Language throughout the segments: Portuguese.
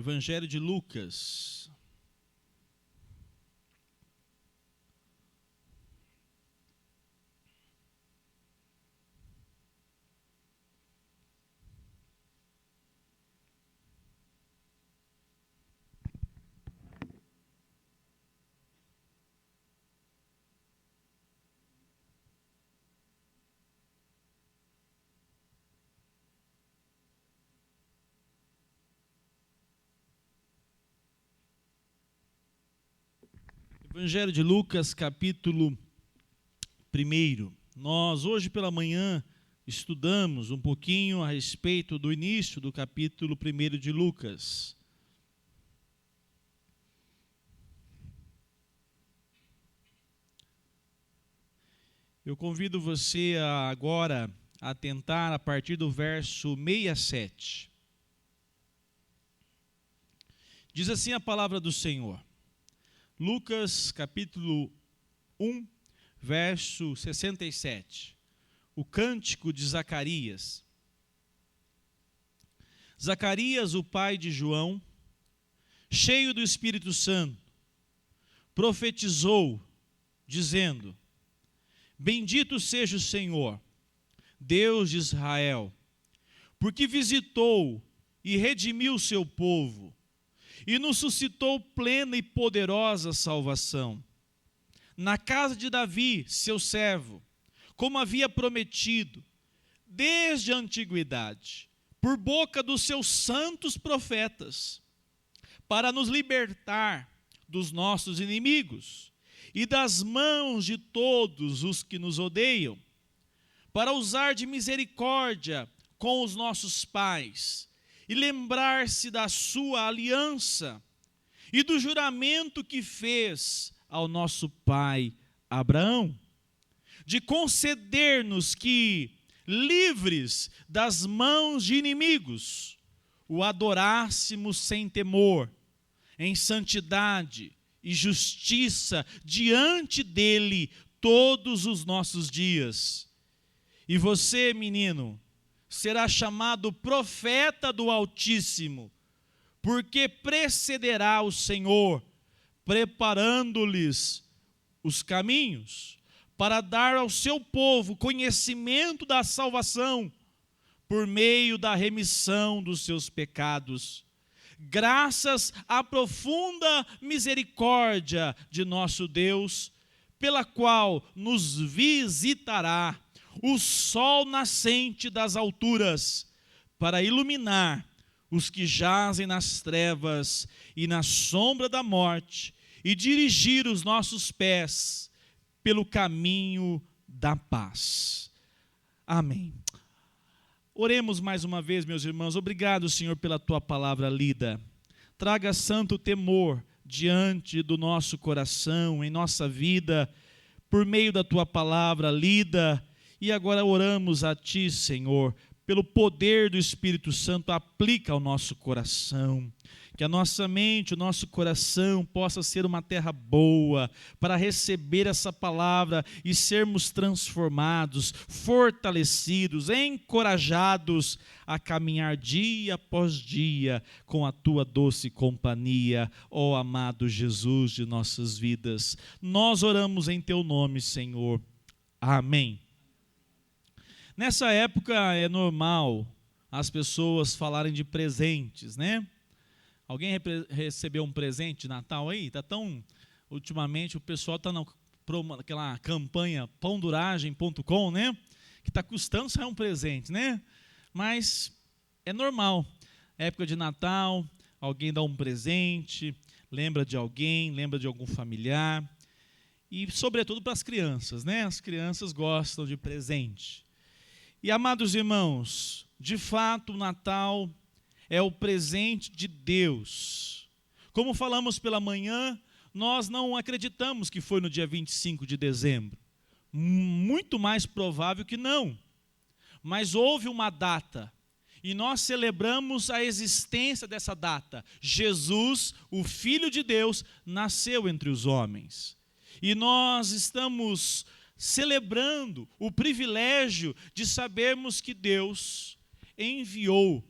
Evangelho de Lucas. Evangelho de Lucas, capítulo 1. Nós, hoje pela manhã, estudamos um pouquinho a respeito do início do capítulo 1 de Lucas. Eu convido você agora a atentar a partir do verso 67. Diz assim a palavra do Senhor. Lucas, capítulo 1, verso 67. O cântico de Zacarias. Zacarias, o pai de João, cheio do Espírito Santo, profetizou, dizendo: Bendito seja o Senhor, Deus de Israel, porque visitou e redimiu o seu povo, e nos suscitou plena e poderosa salvação. Na casa de Davi, seu servo, como havia prometido, desde a antiguidade, por boca dos seus santos profetas, para nos libertar dos nossos inimigos e das mãos de todos os que nos odeiam, para usar de misericórdia com os nossos pais, e lembrar-se da sua aliança e do juramento que fez ao nosso pai Abraão, de conceder-nos que, livres das mãos de inimigos, o adorássemos sem temor, em santidade e justiça diante dele todos os nossos dias. E você, menino, será chamado profeta do Altíssimo, porque precederá o Senhor, preparando-lhes os caminhos, para dar ao seu povo conhecimento da salvação, por meio da remissão dos seus pecados, graças à profunda misericórdia de nosso Deus, pela qual nos visitará o sol nascente das alturas, para iluminar os que jazem nas trevas e na sombra da morte, e dirigir os nossos pés pelo caminho da paz. Amém. Oremos mais uma vez, meus irmãos. Obrigado, Senhor, pela tua palavra lida. Traga santo temor diante do nosso coração, em nossa vida, por meio da tua palavra lida. E agora oramos a Ti, Senhor, pelo poder do Espírito Santo, aplica ao nosso coração. Que a nossa mente, o nosso coração possa ser uma terra boa para receber essa palavra e sermos transformados, fortalecidos, encorajados a caminhar dia após dia com a Tua doce companhia, ó amado Jesus de nossas vidas. Nós oramos em Teu nome, Senhor. Amém. Nessa época é normal as pessoas falarem de presentes, né? Alguém recebeu um presente de Natal aí? Ultimamente o pessoal está naquela campanha pãoduragem.com, né? Que está custando sair um presente, né? Mas é normal. Época de Natal, alguém dá um presente, lembra de alguém, lembra de algum familiar. E sobretudo para as crianças, né? As crianças gostam de presente. E, amados irmãos, de fato o Natal é o presente de Deus. Como falamos pela manhã, nós não acreditamos que foi no dia 25 de dezembro. Muito mais provável que não. Mas houve uma data, e nós celebramos a existência dessa data. Jesus, o Filho de Deus, nasceu entre os homens. E nós estamos celebrando o privilégio de sabermos que Deus enviou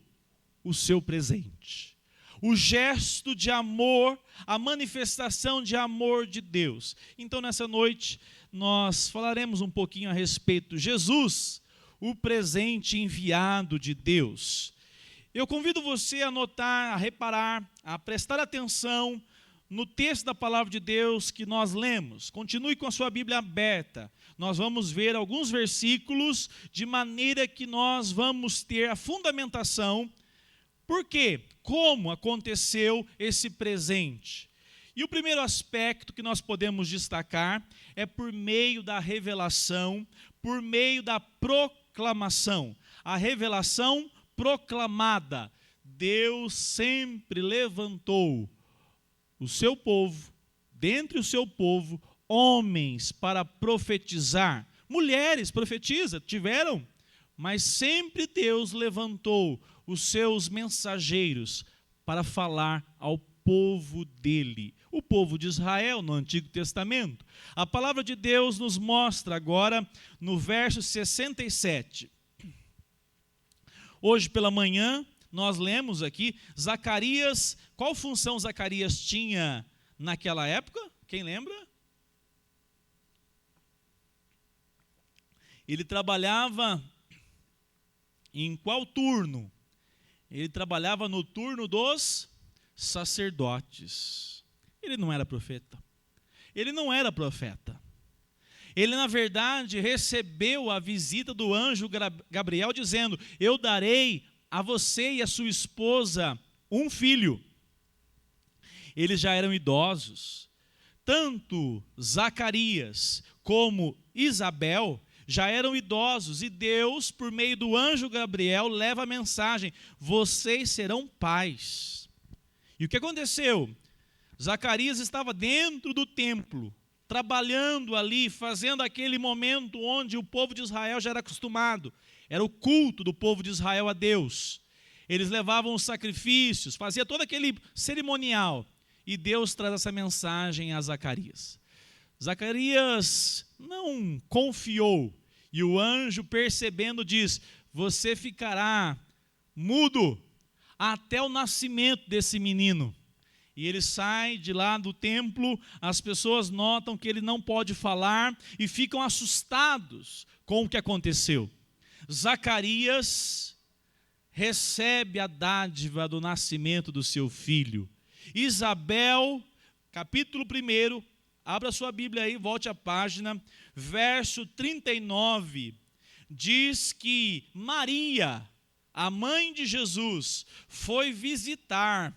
o seu presente. o gesto de amor, a manifestação de amor de Deus. Então, nessa noite, nós falaremos um pouquinho a respeito de Jesus, o presente enviado de Deus. Eu convido você a notar, a reparar, a prestar atenção no texto da palavra de Deus que nós lemos. Continue com a sua Bíblia aberta. Nós vamos ver alguns versículos de maneira que nós vamos ter a fundamentação. Por quê? Como aconteceu esse presente? E o primeiro aspecto que nós podemos destacar é por meio da revelação, por meio da proclamação. A revelação proclamada. Deus sempre levantou o seu povo, dentre o seu povo, homens para profetizar. Mulheres profetizam, tiveram, mas sempre Deus levantou os seus mensageiros para falar ao povo dele, o povo de Israel no Antigo Testamento. A palavra de Deus nos mostra agora no verso 67. Hoje pela manhã nós lemos aqui Zacarias. Qual função Zacarias tinha naquela época? Quem lembra? Ele trabalhava em qual turno? Ele trabalhava no turno dos sacerdotes. Ele não era profeta. Ele não era profeta. Ele, na verdade, recebeu a visita do anjo Gabriel dizendo: eu darei a você e a sua esposa um filho. Eles já eram idosos. Tanto Zacarias como Isabel já eram idosos, e Deus, por meio do anjo Gabriel, leva a mensagem: vocês serão pais. E o que aconteceu? Zacarias estava dentro do templo, trabalhando ali, fazendo aquele momento onde o povo de Israel já era acostumado. Era o culto do povo de Israel a Deus. Eles levavam os sacrifícios, fazia todo aquele cerimonial. E Deus traz essa mensagem a Zacarias. Zacarias não confiou. E o anjo, percebendo, diz: você ficará mudo até o nascimento desse menino. E ele sai de lá do templo, as pessoas notam que ele não pode falar e ficam assustados com o que aconteceu. Zacarias recebe a dádiva do nascimento do seu filho. Isabel, capítulo 1, abra sua Bíblia aí, volte a página, verso 39, diz que Maria, a mãe de Jesus, foi visitar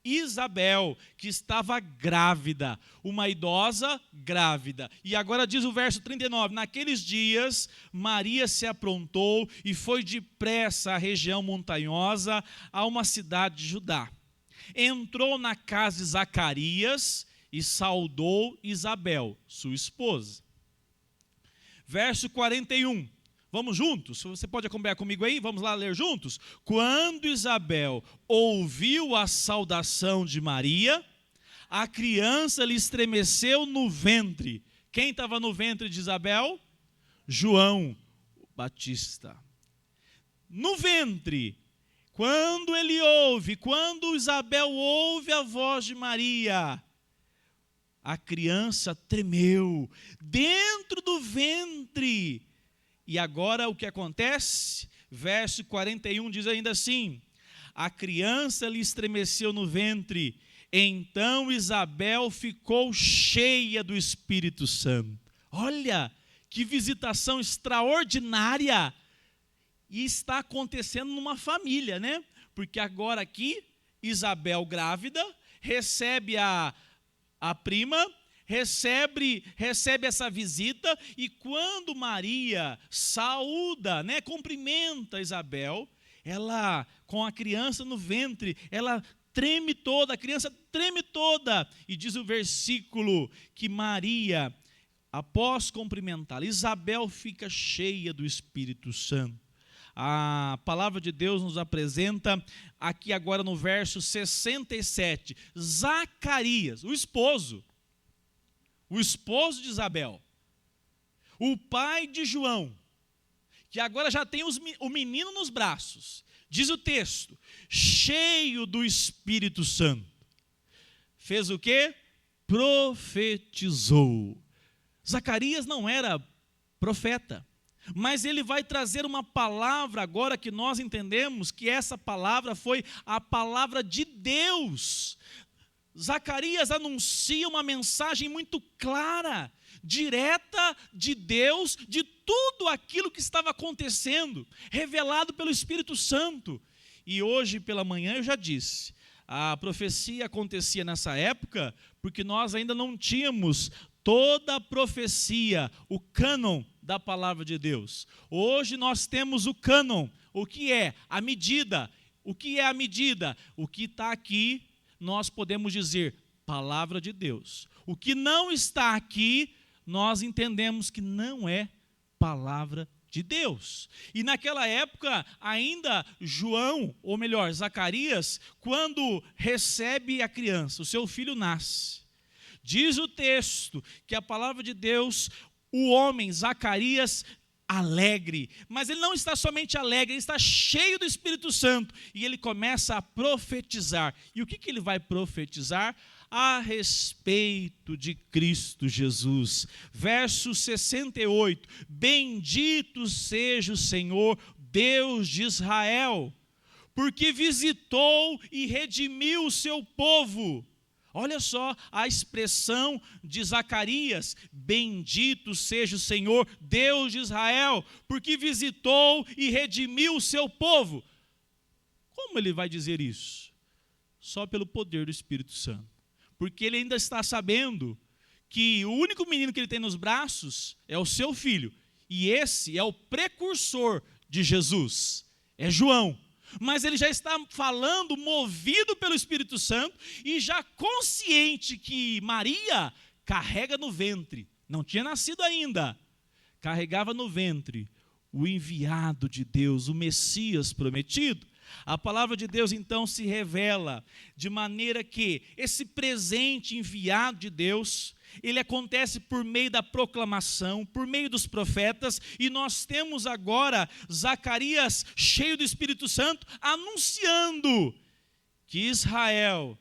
Isabel, que estava grávida, uma idosa grávida. E agora diz o verso 39, naqueles dias Maria se aprontou e foi depressa à região montanhosa, a uma cidade de Judá. Entrou na casa de Zacarias e saudou Isabel, sua esposa. Verso 41. Vamos juntos? Você pode acompanhar comigo aí? Vamos lá ler juntos? Quando Isabel ouviu a saudação de Maria, a criança lhe estremeceu no ventre. Quem estava no ventre de Isabel? João Batista. No ventre. Quando Isabel ouve a voz de Maria, a criança tremeu dentro do ventre. E agora o que acontece? Verso 41 diz ainda assim: a criança lhe estremeceu no ventre, então Isabel ficou cheia do Espírito Santo. Olha, que visitação extraordinária! E está acontecendo numa família, né? Porque agora aqui, Isabel grávida, recebe a prima, recebe essa visita, e quando Maria saúda, né, cumprimenta Isabel, ela, com a criança no ventre, ela treme toda, a criança treme toda, e diz o versículo que Maria, após cumprimentá-la, Isabel fica cheia do Espírito Santo. A palavra de Deus nos apresenta aqui agora no verso 67, Zacarias, o esposo de Isabel, o pai de João, que agora já tem o menino nos braços. Diz o texto, cheio do Espírito Santo. Fez o quê? Profetizou. Zacarias não era profeta, mas ele vai trazer uma palavra agora que nós entendemos que essa palavra foi a palavra de Deus. Zacarias anuncia uma mensagem muito clara, direta de Deus, de tudo aquilo que estava acontecendo, revelado pelo Espírito Santo. E hoje pela manhã eu já disse, a profecia acontecia nessa época porque nós ainda não tínhamos toda a profecia, o cânon da palavra de Deus. Hoje nós temos o cânon. O que é? A medida. O que é a medida? O que está aqui, nós podemos dizer, palavra de Deus. O que não está aqui, nós entendemos que não é palavra de Deus. E naquela época, ainda João, ou melhor, Zacarias, quando recebe a criança, o seu filho nasce. Diz o texto que a palavra de Deus, o homem, Zacarias, alegre, mas ele não está somente alegre, ele está cheio do Espírito Santo, e ele começa a profetizar. E o que ele vai profetizar? A respeito de Cristo Jesus. Verso 68, bendito seja o Senhor, Deus de Israel, porque visitou e redimiu o seu povo. Olha só a expressão de Zacarias, bendito seja o Senhor, Deus de Israel, porque visitou e redimiu o seu povo. Como ele vai dizer isso? Só pelo poder do Espírito Santo. Porque ele ainda está sabendo que o único menino que ele tem nos braços é o seu filho. E esse é o precursor de Jesus, é João. Mas ele já está falando, movido pelo Espírito Santo, e já consciente que Maria carrega no ventre, não tinha nascido ainda, carregava no ventre o enviado de Deus, o Messias prometido. A palavra de Deus então se revela de maneira que esse presente enviado de Deus, ele acontece por meio da proclamação, por meio dos profetas, e nós temos agora Zacarias, cheio do Espírito Santo, anunciando que Israel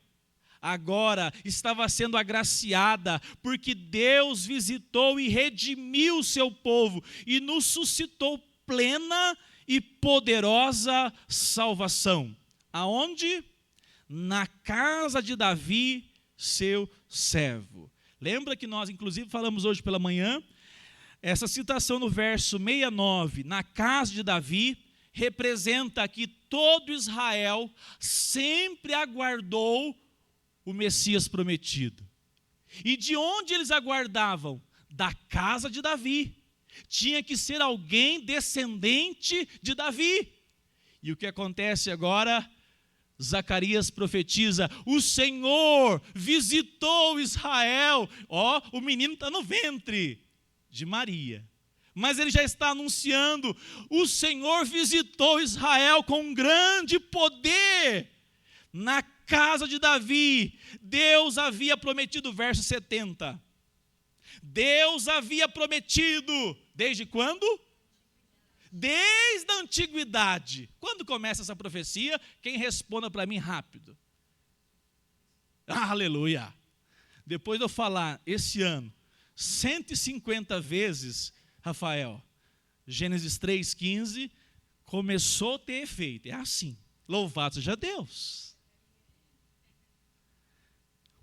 agora estava sendo agraciada, porque Deus visitou e redimiu o seu povo, e nos suscitou plena e poderosa salvação. Aonde? Na casa de Davi, seu servo. Lembra que nós, inclusive, falamos hoje pela manhã, essa citação no verso 69, na casa de Davi, representa que todo Israel sempre aguardou o Messias prometido. E de onde eles aguardavam? Da casa de Davi. Tinha que ser alguém descendente de Davi. E o que acontece agora? Zacarias profetiza, o Senhor visitou Israel. Ó, o menino está no ventre de Maria. Mas ele já está anunciando, o Senhor visitou Israel com um grande poder. Na casa de Davi, Deus havia prometido, verso 70. Deus havia prometido, desde quando? Desde a antiguidade. Quando começa essa profecia? Quem responda para mim rápido. Aleluia. Depois de eu falar esse ano 150 vezes, Rafael, Gênesis 3,15, começou a ter efeito. É assim. Louvado seja Deus.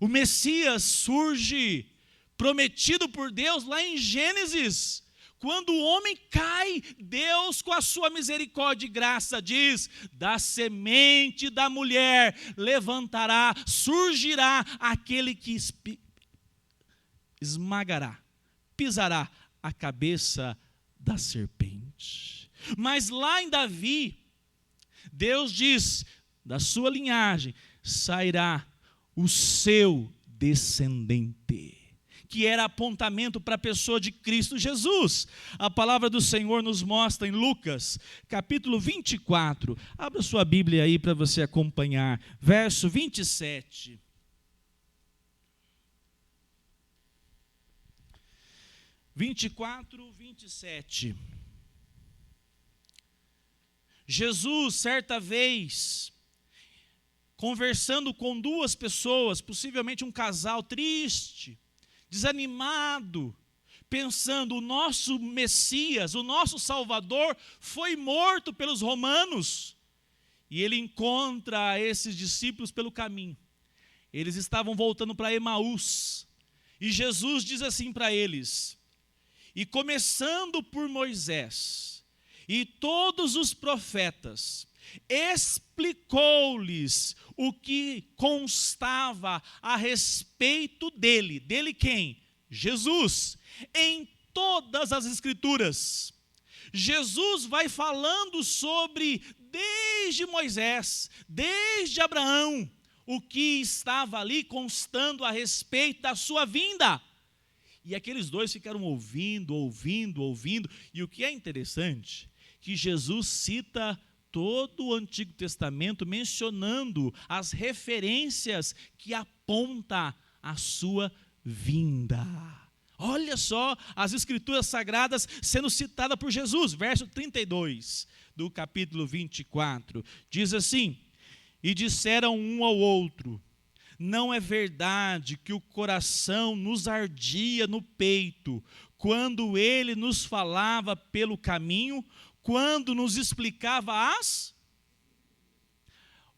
O Messias surge prometido por Deus lá em Gênesis. Quando o homem cai, Deus, com a sua misericórdia e graça, diz, da semente da mulher levantará, surgirá aquele que esmagará, pisará a cabeça da serpente. Mas lá em Davi, Deus diz, da sua linhagem sairá o seu descendente, que era apontamento para a pessoa de Cristo Jesus. A palavra do Senhor nos mostra em Lucas, capítulo 24. Abra sua Bíblia aí para você acompanhar. Verso 27. (24, 27). Jesus, certa vez, conversando com duas pessoas, possivelmente um casal triste, desanimado, pensando, o nosso Messias, o nosso Salvador, foi morto pelos romanos. E ele encontra esses discípulos pelo caminho. Eles estavam voltando para Emaús. E Jesus diz assim para eles: e começando por Moisés e todos os profetas, explicou-lhes o que constava a respeito dele. Dele quem? Jesus. Em todas as Escrituras. Jesus vai falando sobre, desde Moisés, desde Abraão, o que estava ali constando a respeito da sua vinda. E aqueles dois ficaram ouvindo. E o que é interessante, que Jesus cita todo o Antigo Testamento mencionando as referências que apontam a sua vinda. Olha só as Escrituras Sagradas sendo citadas por Jesus. Verso 32 do capítulo 24. Diz assim: e disseram um ao outro: não é verdade que o coração nos ardia no peito, quando ele nos falava pelo caminho, quando nos explicava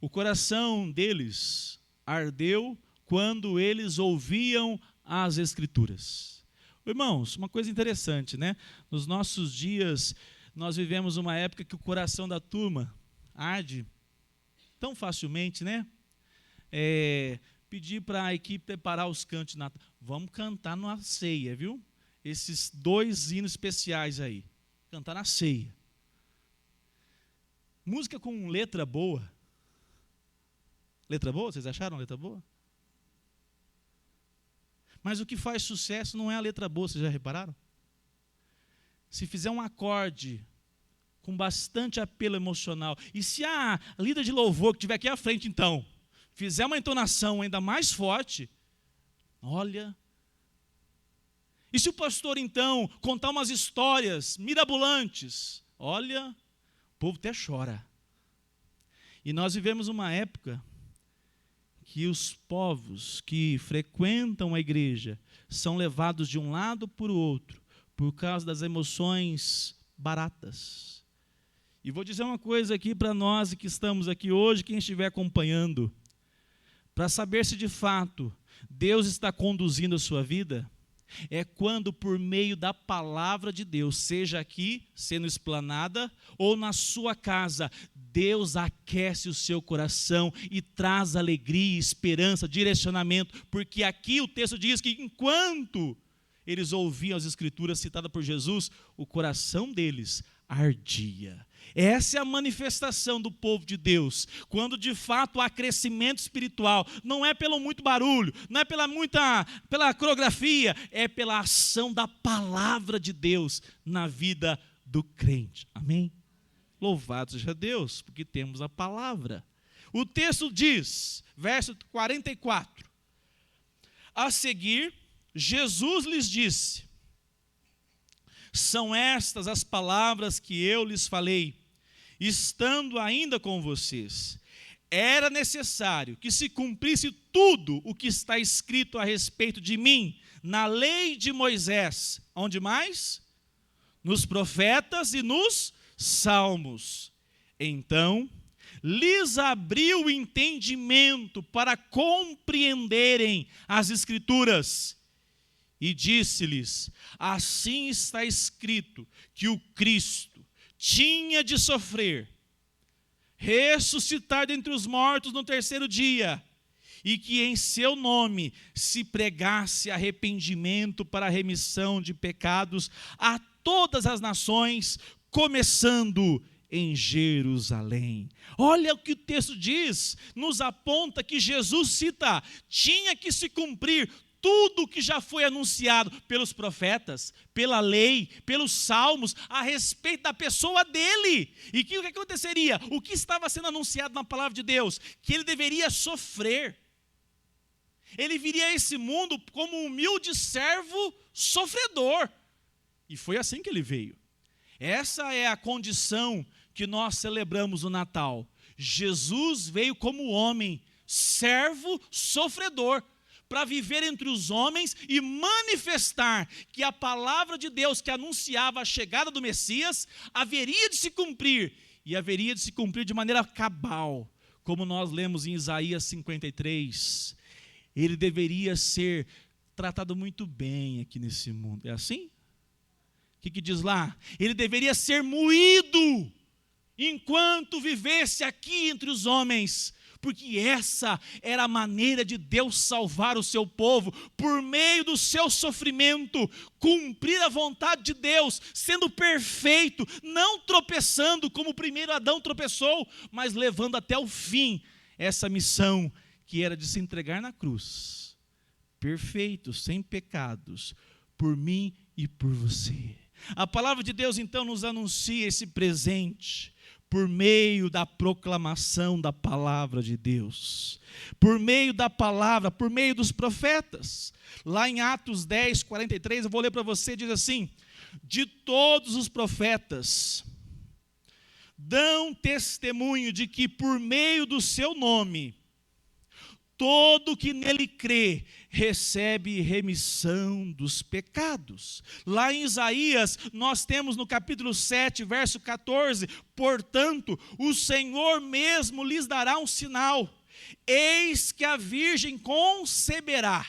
O coração deles ardeu quando eles ouviam as Escrituras. Irmãos, uma coisa interessante, né? Nos nossos dias, nós vivemos uma época que o coração da turma arde tão facilmente, né? Pedir para a equipe preparar os cantos. Vamos cantar na ceia, viu? Esses 2 hinos especiais aí. Cantar na ceia. Música com letra boa. Letra boa? Vocês acharam letra boa? Mas o que faz sucesso não é a letra boa, vocês já repararam? Se fizer um acorde com bastante apelo emocional, e se a líder de louvor que estiver aqui à frente, então, fizer uma entonação ainda mais forte, olha. E se o pastor, então, contar umas histórias mirabolantes, olha, o povo até chora. E nós vivemos uma época que os povos que frequentam a igreja são levados de um lado para o outro, por causa das emoções baratas. E vou dizer uma coisa aqui para nós que estamos aqui hoje, quem estiver acompanhando, para saber se de fato Deus está conduzindo a sua vida, é quando por meio da palavra de Deus, seja aqui sendo explanada ou na sua casa, Deus aquece o seu coração e traz alegria, esperança, direcionamento, porque aqui o texto diz que enquanto eles ouviam as Escrituras citadas por Jesus, o coração deles ardia. Essa é a manifestação do povo de Deus, quando de fato há crescimento espiritual, não é pelo muito barulho, não é pela coreografia, é pela ação da palavra de Deus na vida do crente. Amém? Louvado seja Deus, porque temos a palavra. O texto diz, verso 44, a seguir, Jesus lhes disse: são estas as palavras que eu lhes falei, estando ainda com vocês. Era necessário que se cumprisse tudo o que está escrito a respeito de mim, na lei de Moisés. Onde mais? Nos profetas e nos salmos. Então, lhes abriu o entendimento para compreenderem as Escrituras. E disse-lhes: assim está escrito que o Cristo tinha de sofrer, ressuscitar dentre os mortos no 3º dia, e que em seu nome se pregasse arrependimento para a remissão de pecados a todas as nações, começando em Jerusalém. Olha o que o texto diz, nos aponta que Jesus cita, tinha que se cumprir tudo o que já foi anunciado pelos profetas, pela lei, pelos salmos, a respeito da pessoa dele. E que o que aconteceria? O que estava sendo anunciado na palavra de Deus? Que ele deveria sofrer. Ele viria a esse mundo como um humilde servo sofredor. E foi assim que ele veio. Essa é a condição que nós celebramos no Natal. Jesus veio como homem, servo, sofredor, para viver entre os homens e manifestar que a palavra de Deus que anunciava a chegada do Messias haveria de se cumprir, e haveria de se cumprir de maneira cabal, como nós lemos em Isaías 53. Ele deveria ser tratado muito bem aqui nesse mundo. É assim? O que diz lá? Ele deveria ser moído enquanto vivesse aqui entre os homens, porque essa era a maneira de Deus salvar o seu povo, por meio do seu sofrimento, cumprir a vontade de Deus, sendo perfeito, não tropeçando como o primeiro Adão tropeçou, mas levando até o fim essa missão que era de se entregar na cruz, perfeito, sem pecados, por mim e por você. A palavra de Deus então nos anuncia esse presente, por meio da proclamação da palavra de Deus, por meio da palavra, por meio dos profetas. Lá em Atos 10, 43, eu vou ler para você, diz assim: de todos os profetas dão testemunho de que por meio do seu nome, todo que nele crê recebe remissão dos pecados. Lá em Isaías, nós temos no capítulo 7, verso 14, portanto, o Senhor mesmo lhes dará um sinal, eis que a virgem conceberá,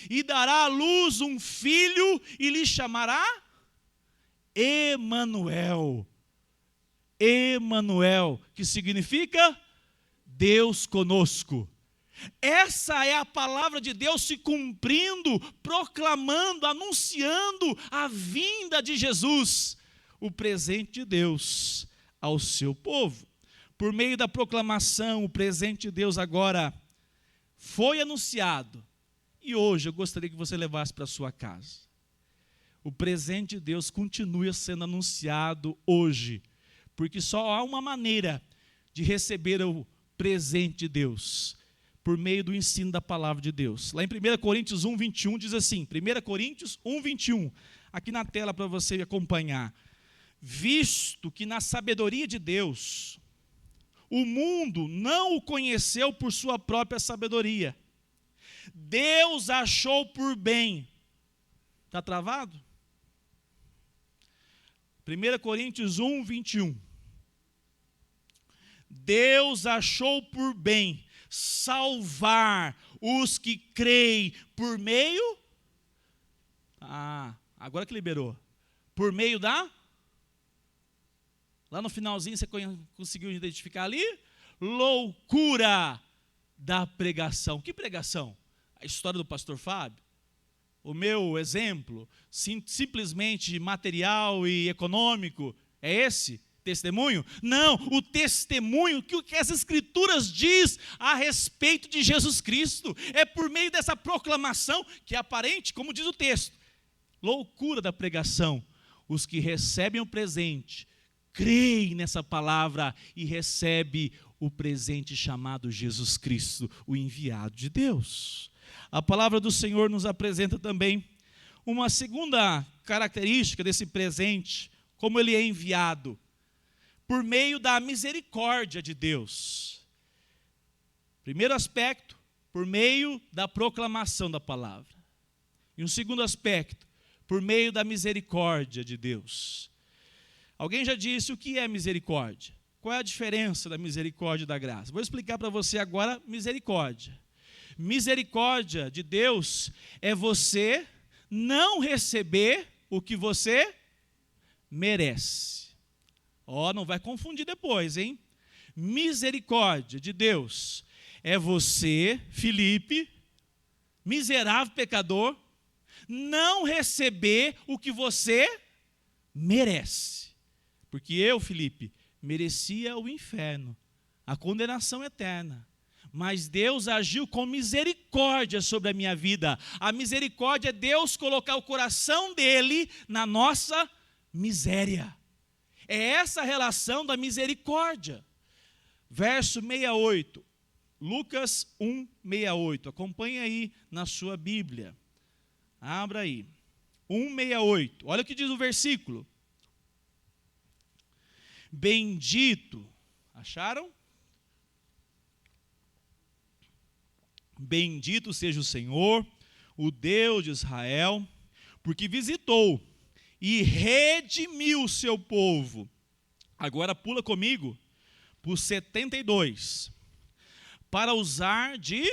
e dará à luz um filho, e lhe chamará Emanuel. Emanuel, que significa Deus conosco. Essa é a palavra de Deus se cumprindo, proclamando, anunciando a vinda de Jesus, o presente de Deus ao seu povo. Por meio da proclamação, o presente de Deus agora foi anunciado, e hoje eu gostaria que você levasse para a sua casa. O presente de Deus continua sendo anunciado hoje, porque só há uma maneira de receber o presente de Deus, por meio do ensino da palavra de Deus. Lá em 1 Coríntios 1, 21 diz assim, 1 Coríntios 1, 21, aqui na tela para você acompanhar: visto que na sabedoria de Deus, o mundo não o conheceu por sua própria sabedoria, Deus achou por bem. Está travado? 1 Coríntios 1, 21. Deus achou por bem salvar os que creem por meio... agora que liberou. Por meio da... Lá no finalzinho você conseguiu identificar ali? Loucura da pregação. Que pregação? A história do pastor Fábio? O meu exemplo? Simplesmente material e econômico? É esse testemunho? Não, o testemunho que o que as Escrituras diz a respeito de Jesus Cristo. É por meio dessa proclamação que é aparente, como diz o texto, loucura da pregação. Os que recebem o presente, creem nessa palavra e recebem o presente chamado Jesus Cristo, o enviado de Deus. A palavra do Senhor nos apresenta também uma segunda característica desse presente, como ele é enviado, por meio da misericórdia de Deus. Primeiro aspecto, por meio da proclamação da palavra. E um segundo aspecto, por meio da misericórdia de Deus. Alguém já disse o que é misericórdia? Qual é a diferença da misericórdia e da graça? Vou explicar para você agora misericórdia. Misericórdia de Deus é você não receber o que você merece. Não vai confundir depois, hein? Misericórdia de Deus é você, Felipe, miserável pecador, não receber o que você merece. Porque eu, Felipe, merecia o inferno, a condenação eterna. Mas Deus agiu com misericórdia sobre a minha vida. A misericórdia é Deus colocar o coração dele na nossa miséria. É essa a relação da misericórdia. Verso 68, Lucas 1, 68. Acompanhe aí na sua Bíblia. Abra aí. 1, 68. Olha o que diz o versículo. Bendito, acharam? Bendito seja o Senhor, o Deus de Israel, porque visitou e redimiu o seu povo. Agora pula comigo para o 72. Para usar de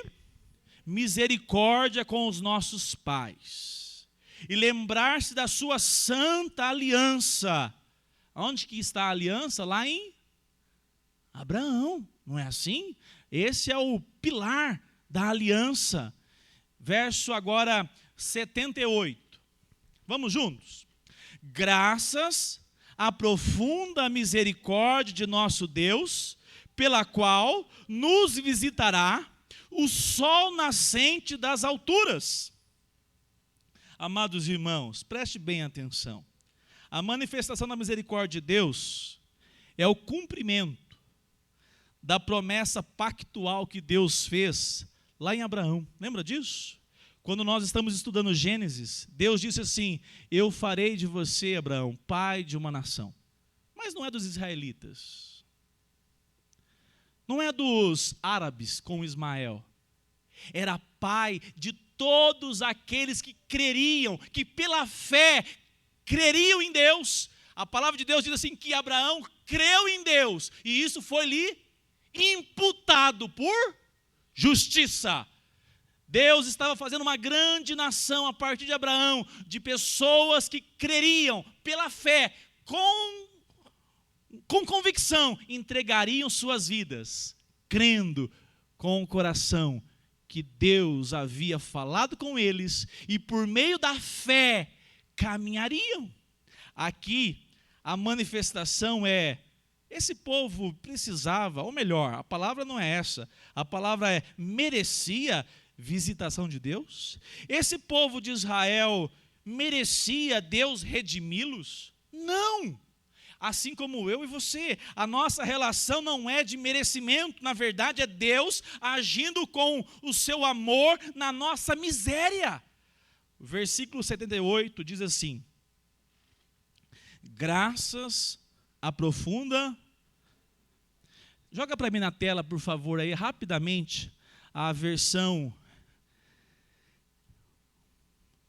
misericórdia com os nossos pais e lembrar-se da sua santa aliança. Onde que está a aliança? Lá em Abraão, não é assim? Esse é o pilar da aliança. Verso agora 78. Vamos juntos? Graças à profunda misericórdia de nosso Deus, pela qual nos visitará o sol nascente das alturas. Amados irmãos, preste bem atenção. A manifestação da misericórdia de Deus é o cumprimento da promessa pactual que Deus fez lá em Abraão. Lembra disso? Quando nós estamos estudando Gênesis, Deus disse assim: eu farei de você, Abraão, pai de uma nação. Mas não é dos israelitas. Não é dos árabes com Ismael. Era pai de todos aqueles que creriam, que pela fé creriam em Deus. A palavra de Deus diz assim que Abraão creu em Deus e isso foi-lhe imputado por justiça. Deus estava fazendo uma grande nação a partir de Abraão, de pessoas que creriam pela fé, com convicção, entregariam suas vidas, crendo com o coração que Deus havia falado com eles e por meio da fé caminhariam. Aqui a manifestação é: esse povo precisava, ou melhor, a palavra não é essa, a palavra é merecia visitação de Deus? Esse povo de Israel merecia Deus redimi-los? Não! Assim como eu e você, a nossa relação não é de merecimento, na verdade é Deus agindo com o seu amor na nossa miséria. O versículo 78 diz assim: graças à profunda... Joga para mim na tela, por favor, aí rapidamente, a versão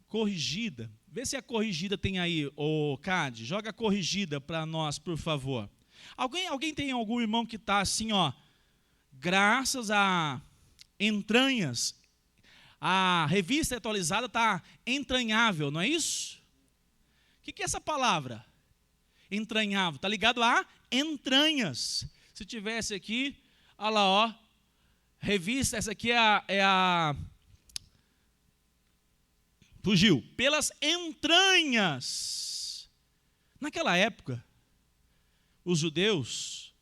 corrigida. Vê se a corrigida tem aí, ô Cade, joga a corrigida para nós, por favor. Alguém tem algum irmão que está assim, ó, graças a entranhas, a revista atualizada está entranhável, não é isso? O que é essa palavra? Entranhável, está ligado a entranhas. Se tivesse aqui, olha lá, ó, revista, essa aqui é a fugiu, pelas entranhas. Naquela época, os judeus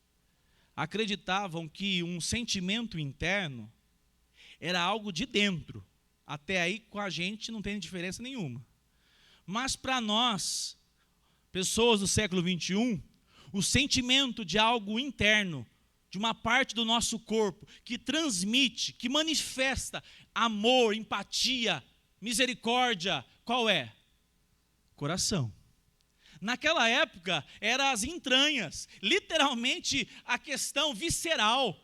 acreditavam que um sentimento interno era algo de dentro. Até aí, com a gente, não tem diferença nenhuma. Mas para nós, pessoas do século 21, o sentimento de algo interno, de uma parte do nosso corpo, que transmite, que manifesta amor, empatia, misericórdia, qual é? Coração. Naquela época, eram as entranhas, literalmente a questão visceral.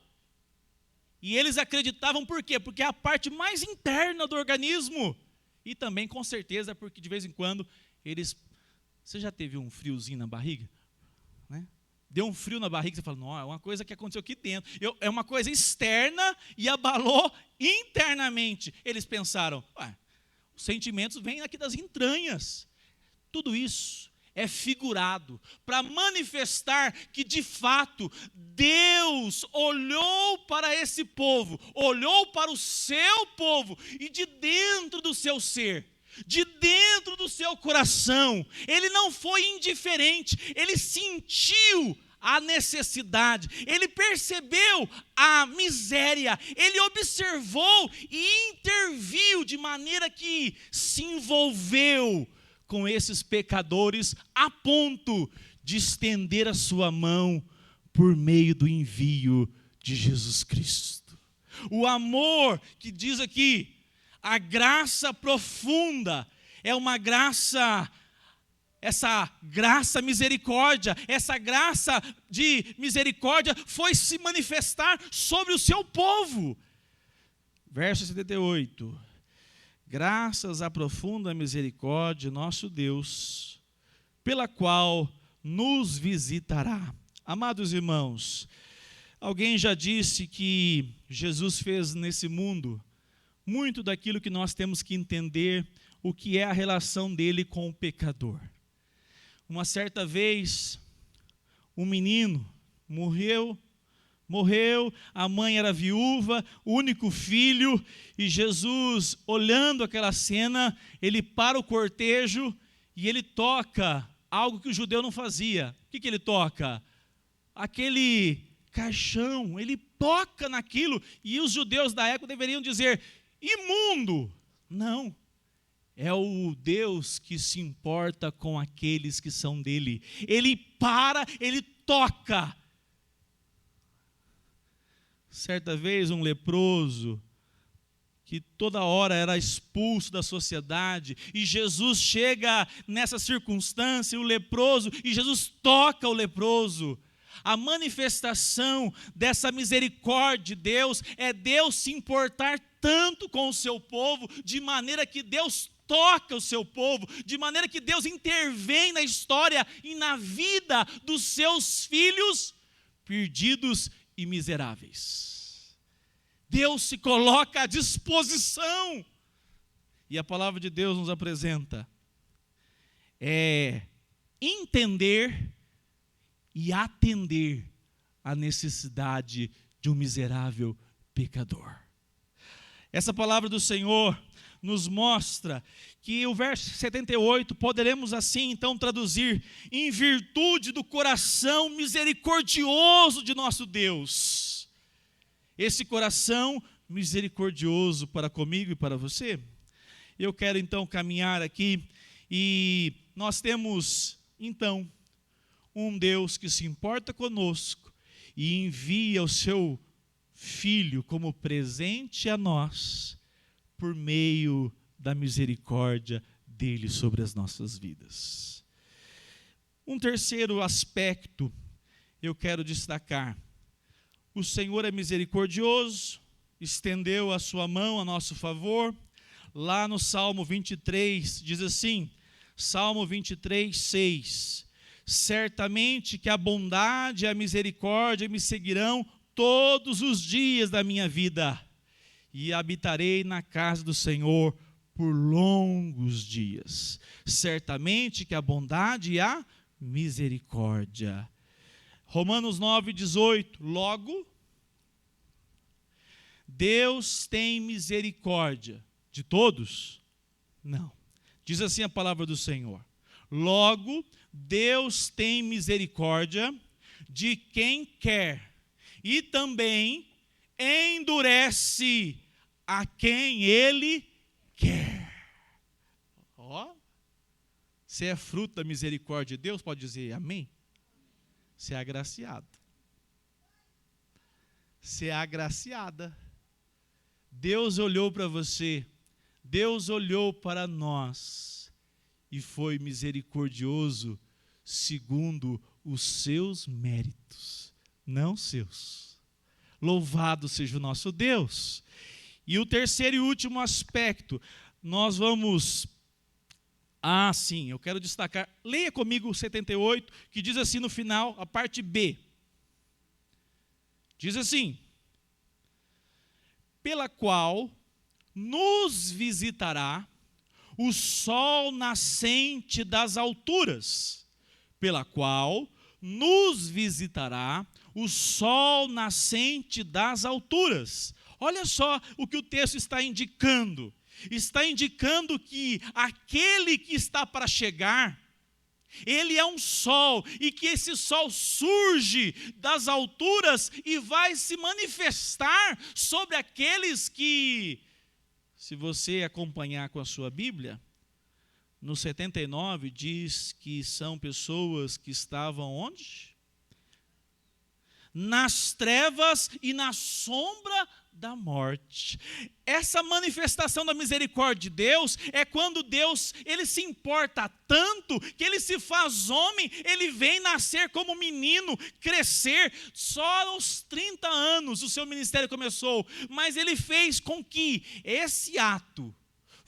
E eles acreditavam por quê? Porque é a parte mais interna do organismo. E também, com certeza, porque de vez em quando, eles... Você já teve um friozinho na barriga? Né? Deu um frio na barriga, você fala, não, é uma coisa que aconteceu aqui dentro. É uma coisa externa e abalou internamente. Eles pensaram, os sentimentos vêm aqui das entranhas. Tudo isso é figurado para manifestar que, de fato, Deus olhou para esse povo, olhou para o seu povo e de dentro do seu ser, de dentro do seu coração, Ele não foi indiferente, Ele sentiu a necessidade, Ele percebeu a miséria, Ele observou e interviu de maneira que se envolveu com esses pecadores a ponto de estender a sua mão por meio do envio de Jesus Cristo. O amor que diz aqui, a graça profunda, é uma graça essa graça misericórdia, essa graça de misericórdia foi se manifestar sobre o seu povo. Verso 78. Graças à profunda misericórdia, nosso Deus, pela qual nos visitará. Amados irmãos, alguém já disse que Jesus fez nesse mundo muito daquilo que nós temos que entender, o que é a relação dele com o pecador. Uma certa vez, um menino morreu, a mãe era viúva, o único filho, e Jesus, olhando aquela cena, ele para o cortejo e ele toca algo que o judeu não fazia. O que ele toca? Aquele caixão, ele toca naquilo, e os judeus da época deveriam dizer, imundo. Não, é o Deus que se importa com aqueles que são dele. Ele para, ele toca. Certa vez um leproso, que toda hora era expulso da sociedade, e Jesus chega nessa circunstância, o leproso, e Jesus toca o leproso. A manifestação dessa misericórdia de Deus é Deus se importar tanto com o seu povo, de maneira que Deus toca o seu povo, de maneira que Deus intervém na história e na vida dos seus filhos perdidos e miseráveis. Deus se coloca à disposição. E a palavra de Deus nos apresenta entender e atender à necessidade de um miserável pecador. Essa palavra do Senhor nos mostra que o verso 78 poderemos assim então traduzir: em virtude do coração misericordioso de nosso Deus. Esse coração misericordioso para comigo e para você. Eu quero então caminhar aqui, e nós temos então um Deus que se importa conosco e envia o seu Filho como presente a nós, por meio da misericórdia dele sobre as nossas vidas. Um terceiro aspecto eu quero destacar: o Senhor é misericordioso, estendeu a sua mão a nosso favor. Lá no Salmo 23, diz assim, Salmo 23, 6, certamente que a bondade e a misericórdia me seguirão todos os dias da minha vida, e habitarei na casa do Senhor por longos dias. Certamente que a bondade e a misericórdia. Romanos 9, 18, logo, Deus tem misericórdia de todos? Não. Diz assim a palavra do Senhor: logo, Deus tem misericórdia de quem quer, e também endurece a quem Ele quer. Ó, você é fruto da misericórdia de Deus, pode dizer amém? Você é agraciado. Você é agraciada. Deus olhou para você, Deus olhou para nós e foi misericordioso segundo os seus méritos, não seus. Louvado seja o nosso Deus. E o terceiro e último aspecto, nós vamos... sim, eu quero destacar, leia comigo o 78, que diz assim no final, a parte B. Diz assim: pela qual nos visitará o sol nascente das alturas. Pela qual nos visitará o sol nascente das alturas. Olha só o que o texto está indicando. Está indicando que aquele que está para chegar, ele é um sol, e que esse sol surge das alturas e vai se manifestar sobre aqueles que, se você acompanhar com a sua Bíblia, no 79 diz que são pessoas que estavam onde? Nas trevas e na sombra da morte. Essa manifestação da misericórdia de Deus é quando Deus, ele se importa tanto que ele se faz homem, ele vem nascer como menino, crescer. Só aos 30 anos o seu ministério começou, mas ele fez com que esse ato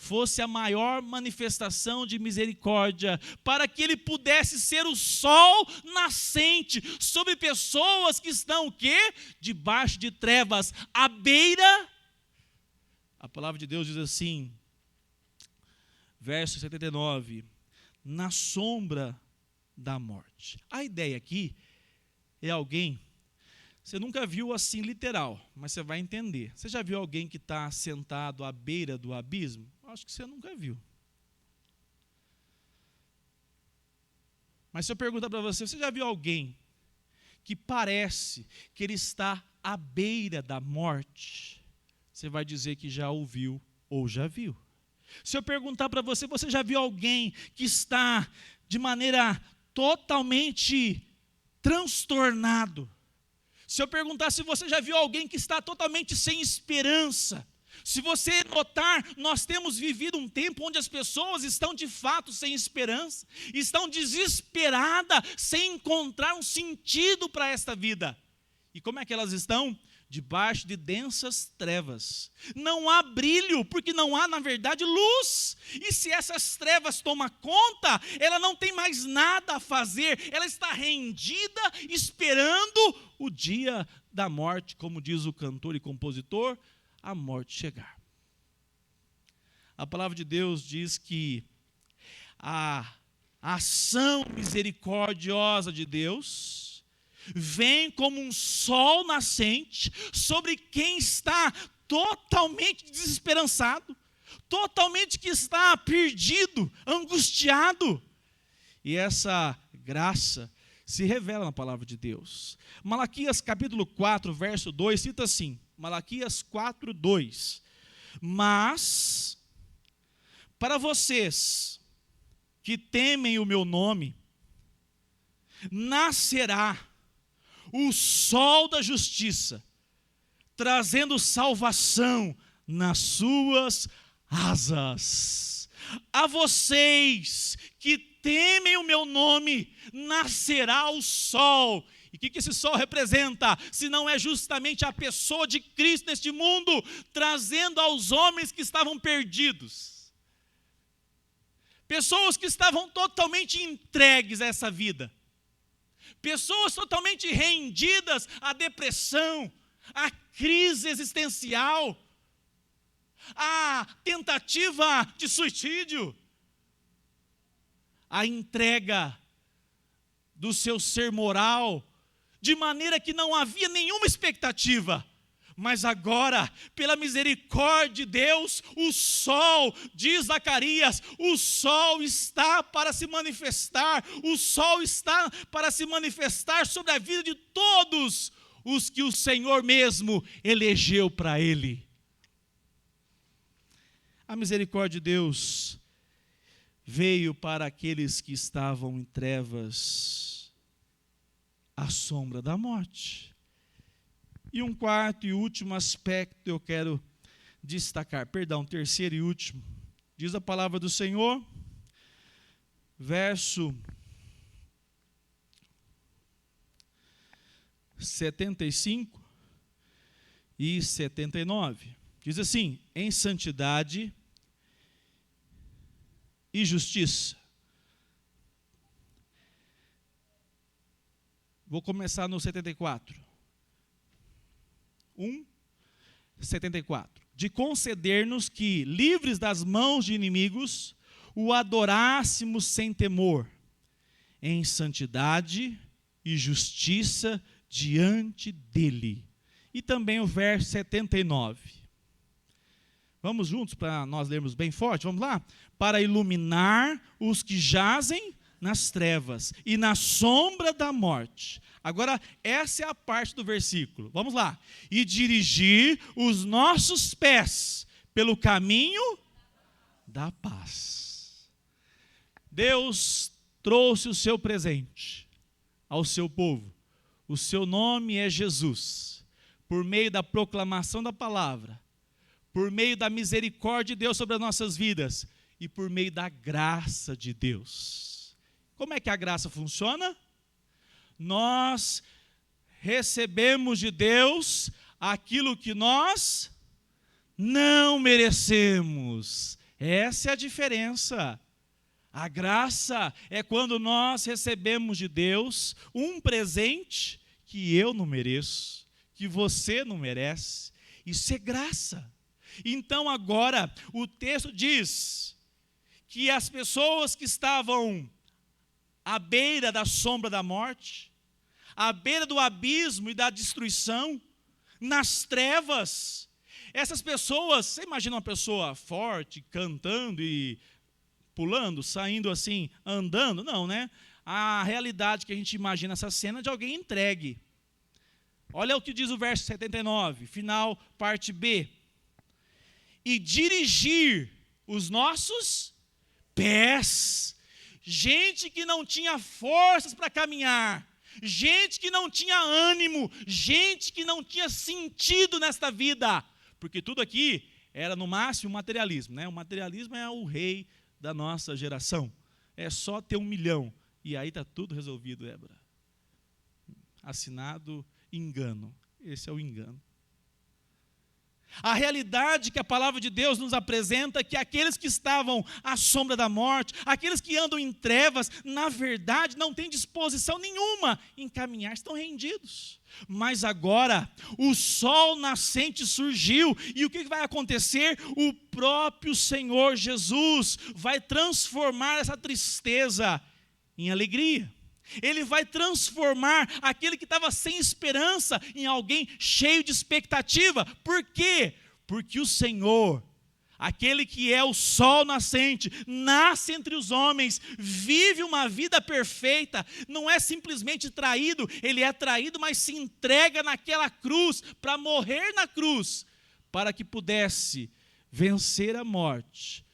fosse a maior manifestação de misericórdia, para que ele pudesse ser o sol nascente sobre pessoas que estão o quê? Debaixo de trevas, à beira. A palavra de Deus diz assim, verso 79, na sombra da morte. A ideia aqui é alguém, você nunca viu assim literal, mas você vai entender. Você já viu alguém que está sentado à beira do abismo? Acho que você nunca viu. Mas se eu perguntar para você, você já viu alguém que parece que ele está à beira da morte? Você vai dizer que já ouviu ou já viu. Se eu perguntar para você, você já viu alguém que está de maneira totalmente transtornado? Se eu perguntar se você já viu alguém que está totalmente sem esperança, se você notar, nós temos vivido um tempo onde as pessoas estão de fato sem esperança, estão desesperadas, sem encontrar um sentido para esta vida. E como é que elas estão? Debaixo de densas trevas. Não há brilho, porque não há, na verdade, luz. E se essas trevas tomam conta, ela não tem mais nada a fazer, ela está rendida, esperando o dia da morte, como diz o cantor e compositor, a morte chegar. A palavra de Deus diz que a ação misericordiosa de Deus vem como um sol nascente sobre quem está totalmente desesperançado, totalmente que está perdido, angustiado. E essa graça se revela na palavra de Deus. Malaquias capítulo 4, verso 2, cita assim, Malaquias 4, 2. Mas, para vocês que temem o meu nome, nascerá o sol da justiça, trazendo salvação nas suas asas. A vocês que temem o meu nome, nascerá o sol. E o que esse sol representa? Se não é justamente a pessoa de Cristo neste mundo, trazendo aos homens que estavam perdidos. Pessoas que estavam totalmente entregues a essa vida. Pessoas totalmente rendidas à depressão, à crise existencial, à tentativa de suicídio, à entrega do seu ser moral, de maneira que não havia nenhuma expectativa. Mas agora, pela misericórdia de Deus, o sol, diz Zacarias, o sol está para se manifestar, o sol está para se manifestar sobre a vida de todos os que o Senhor mesmo elegeu para ele. A misericórdia de Deus veio para aqueles que estavam em trevas, à sombra da morte. E um quarto e último aspecto eu quero destacar, terceiro e último. Diz a palavra do Senhor, verso 75 e 79. Diz assim, em santidade e justiça. Vou começar no 74. 74. De conceder-nos que, livres das mãos de inimigos, o adorássemos sem temor, em santidade e justiça diante dele. E também o verso 79. Vamos juntos para nós lermos bem forte? Vamos lá? Para iluminar os que jazem nas trevas e na sombra da morte. Agora, essa é a parte do versículo. Vamos lá. E dirigir os nossos pés pelo caminho da paz. Deus trouxe o seu presente ao seu povo. O seu nome é Jesus, por meio da proclamação da palavra, por meio da misericórdia de Deus sobre as nossas vidas e por meio da graça de Deus. Como é que a graça funciona? Nós recebemos de Deus aquilo que nós não merecemos. Essa é a diferença. A graça é quando nós recebemos de Deus um presente que eu não mereço, que você não merece. Isso é graça. Então agora o texto diz que as pessoas que estavam à beira da sombra da morte, à beira do abismo e da destruição, nas trevas, essas pessoas, você imagina uma pessoa forte, cantando e pulando, saindo assim, andando? Não, né? A realidade que a gente imagina essa cena é de alguém entregue. Olha o que diz o verso 79, final, parte B. E dirigir os nossos pés. Gente que não tinha forças para caminhar, gente que não tinha ânimo, gente que não tinha sentido nesta vida, porque tudo aqui era no máximo materialismo, né? O materialismo é o rei da nossa geração. É só ter 1 milhão e aí está tudo resolvido, Débora. Assinado engano. Esse é o engano. A realidade que a palavra de Deus nos apresenta é que aqueles que estavam à sombra da morte, aqueles que andam em trevas, na verdade não têm disposição nenhuma em caminhar, estão rendidos. Mas agora o sol nascente surgiu e o que vai acontecer? O próprio Senhor Jesus vai transformar essa tristeza em alegria. Ele vai transformar aquele que estava sem esperança em alguém cheio de expectativa. Por quê? Porque o Senhor, aquele que é o sol nascente, nasce entre os homens, vive uma vida perfeita, não é simplesmente traído, ele é traído, mas se entrega naquela cruz, para morrer na cruz, para que pudesse vencer a morte,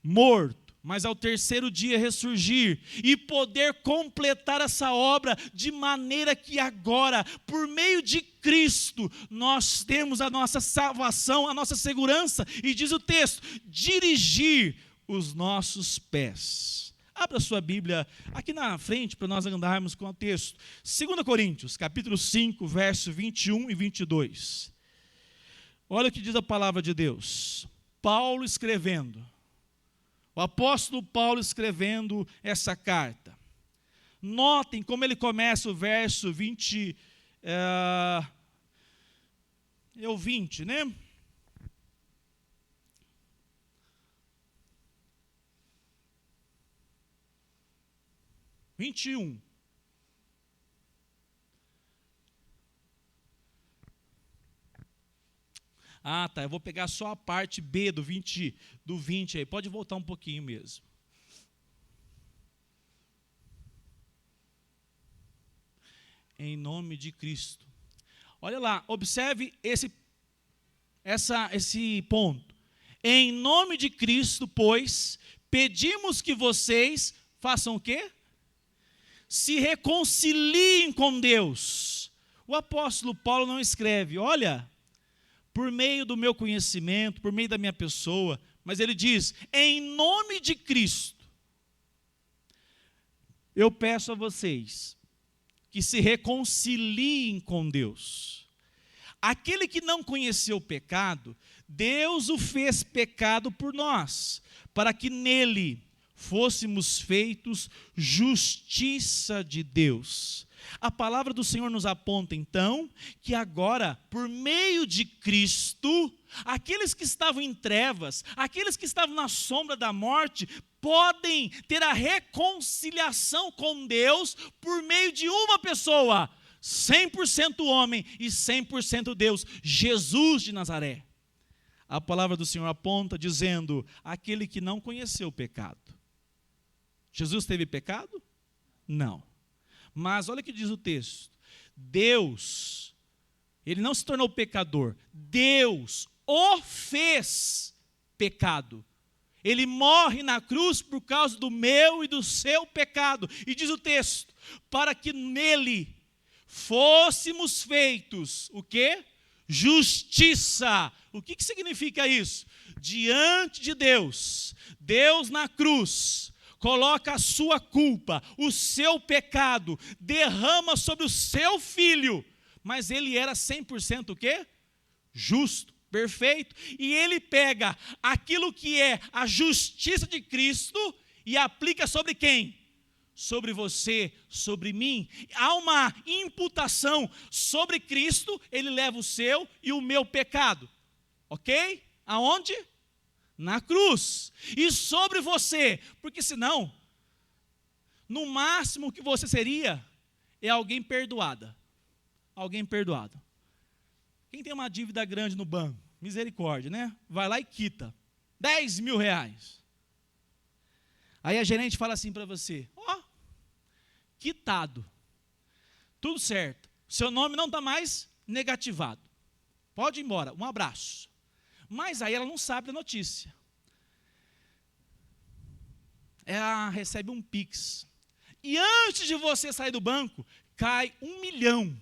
morto, mas ao terceiro dia ressurgir e poder completar essa obra de maneira que agora, por meio de Cristo, nós temos a nossa salvação, a nossa segurança, e diz o texto, dirigir os nossos pés. Abra sua Bíblia aqui na frente para nós andarmos com o texto. 2 Coríntios, capítulo 5, verso 21 e 22. Olha o que diz a palavra de Deus. Paulo escrevendo. O apóstolo Paulo escrevendo essa carta. Notem como ele começa o verso 20, 20, né? (21). Ah, tá, eu vou pegar só a parte B do 20 aí. Pode voltar um pouquinho mesmo. Em nome de Cristo. Olha lá, observe esse ponto. Em nome de Cristo, pois, pedimos que vocês façam o quê? Se reconciliem com Deus. O apóstolo Paulo não escreve, olha, por meio do meu conhecimento, por meio da minha pessoa, mas ele diz, em nome de Cristo, eu peço a vocês que se reconciliem com Deus. Aquele que não conheceu o pecado, Deus o fez pecado por nós, para que nele fôssemos feitos justiça de Deus. A palavra do Senhor nos aponta então que agora, por meio de Cristo, aqueles que estavam em trevas, aqueles que estavam na sombra da morte, podem ter a reconciliação com Deus por meio de uma pessoa, 100% homem e 100% Deus, Jesus de Nazaré. A palavra do Senhor aponta dizendo, aquele que não conheceu o pecado. Jesus teve pecado? Não. Mas olha o que diz o texto. Deus, ele não se tornou pecador. Deus o fez pecado. Ele morre na cruz por causa do meu e do seu pecado. E diz o texto, para que nele fôssemos feitos, o quê? Justiça. O que significa isso? Diante de Deus, Deus na cruz, coloca a sua culpa, o seu pecado, derrama sobre o seu filho, mas ele era 100% o quê? Justo, perfeito, e ele pega aquilo que é a justiça de Cristo e aplica sobre quem? Sobre você, sobre mim. Há uma imputação sobre Cristo, ele leva o seu e o meu pecado, ok? Aonde? Na cruz. E sobre você, porque senão, no máximo que você seria, é alguém perdoada. Alguém perdoado. Quem tem uma dívida grande no banco, misericórdia, né? Vai lá e quita. 10 mil reais. Aí a gerente fala assim para você, ó, quitado. Tudo certo. Seu nome não está mais negativado. Pode ir embora, um abraço. Mas aí ela não sabe da notícia. Ela recebe um Pix. E antes de você sair do banco, cai 1 milhão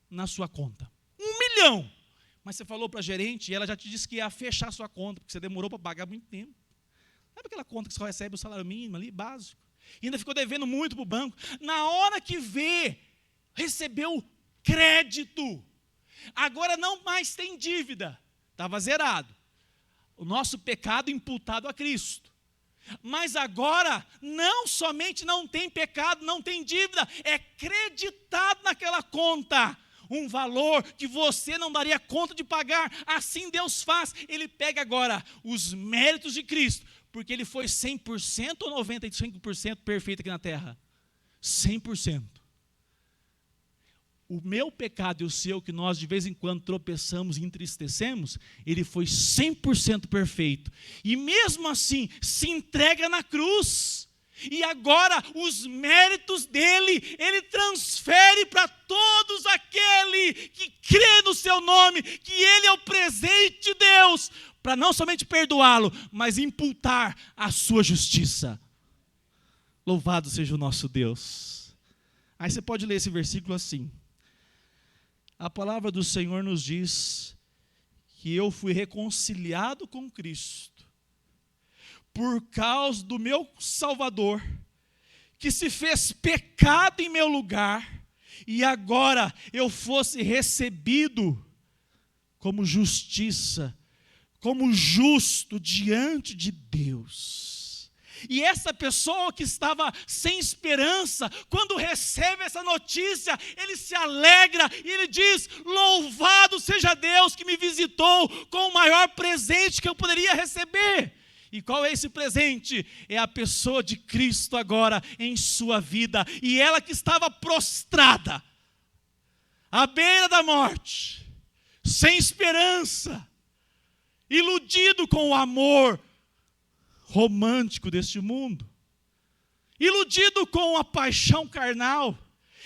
na sua conta. 1 milhão! Mas você falou para a gerente e ela já te disse que ia fechar a sua conta, porque você demorou para pagar muito tempo. Sabe aquela conta que só recebe o salário mínimo ali, básico? E ainda ficou devendo muito para o banco. Na hora que vê, recebeu crédito. Agora não mais tem dívida. Estava zerado. O nosso pecado imputado a Cristo. Mas agora, não somente não tem pecado, não tem dívida, é creditado naquela conta. Um valor que você não daria conta de pagar. Assim Deus faz. Ele pega agora os méritos de Cristo. Porque ele foi 100% ou 95% perfeito aqui na terra? 100%. O meu pecado e o seu, que nós de vez em quando tropeçamos e entristecemos, ele foi 100% perfeito. E mesmo assim, se entrega na cruz. E agora, os méritos dele, ele transfere para todos aquele que crê no seu nome, que ele é o presente de Deus, para não somente perdoá-lo, mas imputar a sua justiça. Louvado seja o nosso Deus. Aí você pode ler esse versículo assim. A palavra do Senhor nos diz que eu fui reconciliado com Cristo por causa do meu Salvador, que se fez pecado em meu lugar, e agora eu fosse recebido como justiça, como justo diante de Deus. E essa pessoa que estava sem esperança, quando recebe essa notícia, ele se alegra e ele diz: louvado seja Deus que me visitou com o maior presente que eu poderia receber. E qual é esse presente? É a pessoa de Cristo agora em sua vida. E ela que estava prostrada, à beira da morte, sem esperança, iludido com o amor romântico deste mundo, iludido com a paixão carnal,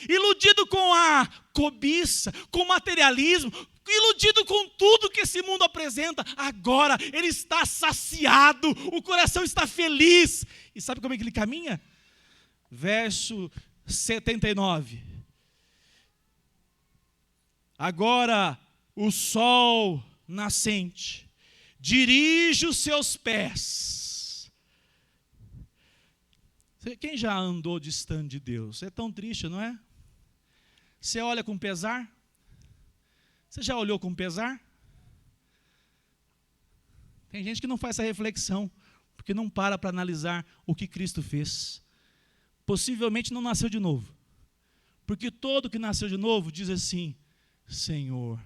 iludido com a cobiça, com o materialismo, iludido com tudo que esse mundo apresenta. Agora ele está saciado, o coração está feliz. E sabe como é que ele caminha? Verso 79. Agora o sol nascente dirige os seus pés. Quem já andou distante de Deus? É tão triste, não é? Você olha com pesar? Você já olhou com pesar? Tem gente que não faz essa reflexão, porque não para analisar o que Cristo fez. Possivelmente não nasceu de novo. Porque todo que nasceu de novo diz assim: Senhor,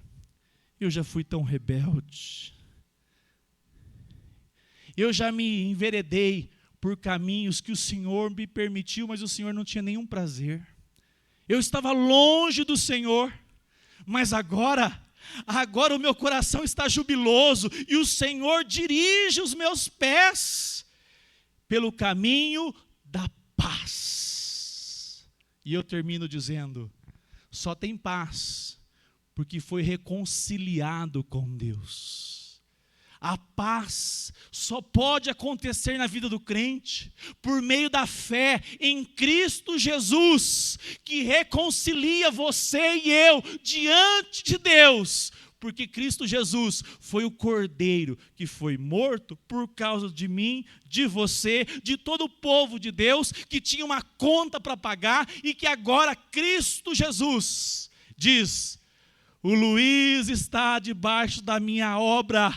eu já fui tão rebelde. Eu já me enveredei por caminhos que o Senhor me permitiu, mas o Senhor não tinha nenhum prazer. Eu estava longe do Senhor, mas agora o meu coração está jubiloso, e o Senhor dirige os meus pés pelo caminho da paz. E eu termino dizendo: só tem paz porque foi reconciliado com Deus. A paz só pode acontecer na vida do crente por meio da fé em Cristo Jesus, que reconcilia você e eu diante de Deus, porque Cristo Jesus foi o Cordeiro que foi morto por causa de mim, de você, de todo o povo de Deus, que tinha uma conta para pagar e que agora Cristo Jesus diz: o Luiz está debaixo da minha obra.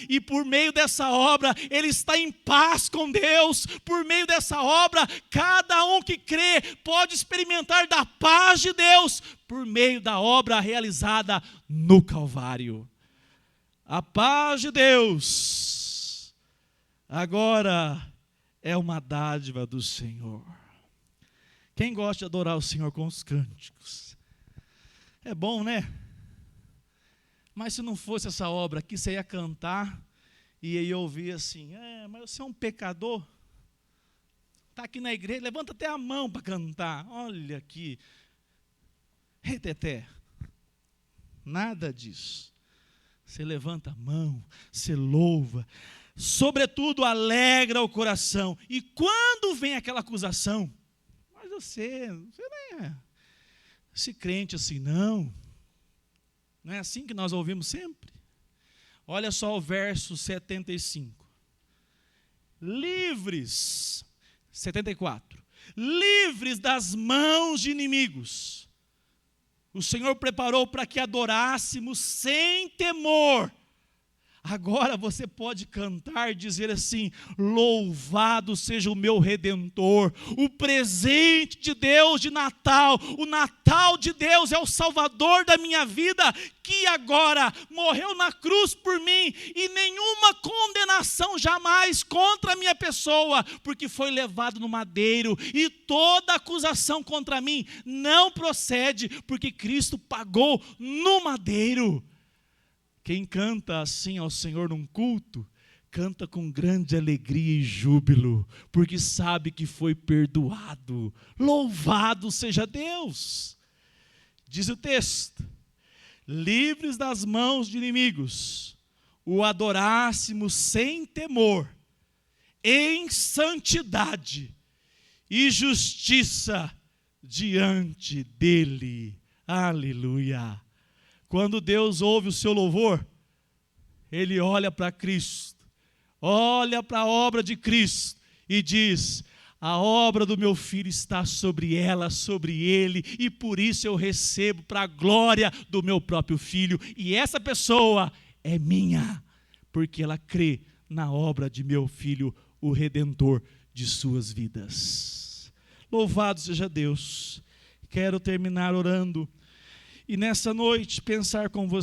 E por meio dessa obra, ele está em paz com Deus. Por meio dessa obra, cada um que crê pode experimentar da paz de Deus, por meio da obra realizada no Calvário. A paz de Deus agora é uma dádiva do Senhor. Quem gosta de adorar o Senhor com os cânticos? É bom, né? Mas se não fosse essa obra aqui, você ia cantar e ia ouvir assim: mas você é um pecador? Está aqui na igreja, levanta até a mão para cantar. Olha aqui. Ei, Teté, nada disso. Você levanta a mão, você louva, sobretudo alegra o coração. E quando vem aquela acusação: mas você nem é esse crente assim, não. Não é assim que nós ouvimos sempre? Olha só o verso 75. Livres, 74. Livres das mãos de inimigos, o Senhor preparou para que adorássemos sem temor. Agora você pode cantar e dizer assim: louvado seja o meu Redentor, o presente de Deus de Natal. O Natal de Deus é o Salvador da minha vida, que agora morreu na cruz por mim, e nenhuma condenação jamais contra a minha pessoa, porque foi levado no madeiro, e toda acusação contra mim não procede, porque Cristo pagou no madeiro. Quem canta assim ao Senhor num culto, canta com grande alegria e júbilo, porque sabe que foi perdoado. Louvado seja Deus! Diz o texto: livres das mãos de inimigos, o adorássemos sem temor, em santidade e justiça diante dele. Aleluia! Quando Deus ouve o seu louvor, Ele olha para Cristo, olha para a obra de Cristo e diz: a obra do meu filho está sobre ela, sobre ele, e por isso eu recebo para a glória do meu próprio filho. E essa pessoa é minha, porque ela crê na obra de meu filho, o Redentor de suas vidas. Louvado seja Deus. Quero terminar orando. E nessa noite pensar com você.